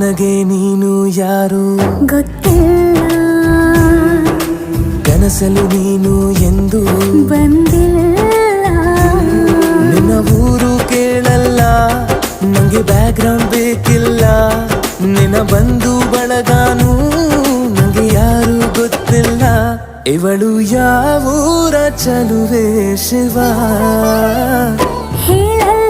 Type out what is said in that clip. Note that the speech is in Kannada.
ನನಗೆ ನೀನು ಯಾರು ಗೊತ್ತಿಲ್ಲ, ಕನಸಲು ನೀನು ಎಂದು ಬಂದಿಲ್ಲ. ನಿನ್ನ ಊರು ಕೇಳಲ್ಲ, ನಂಗೆ ಬ್ಯಾಕ್ಗ್ರೌಂಡ್ ಬೇಕಿಲ್ಲ. ನಿನ್ನ ಬಂಧು ಬಳಗಾನು ನಂಗೆ ಯಾರು ಗೊತ್ತಿಲ್ಲ. ಇವಳು ಯಾವೂರ ಚಲುವೆ ಶಿವ ಹೇಳಲ್ಲ